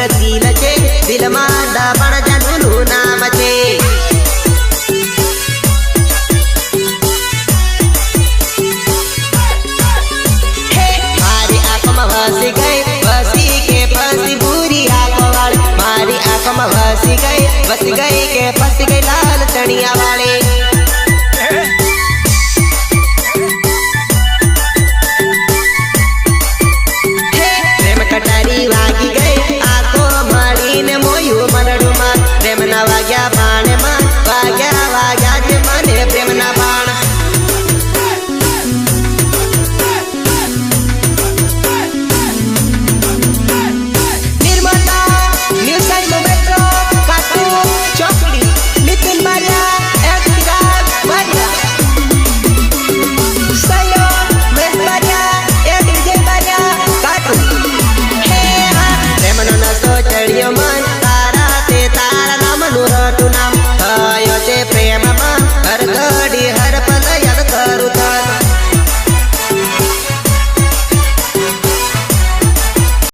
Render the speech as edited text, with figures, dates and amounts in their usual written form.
Russell छे दिल में दबण जनू नाम छे। मारी आंख में वसी गई वसी के फसी बुरी आंखों वाली, मारी आंख में वसी गई के फसी गई लाल चनिया वाली।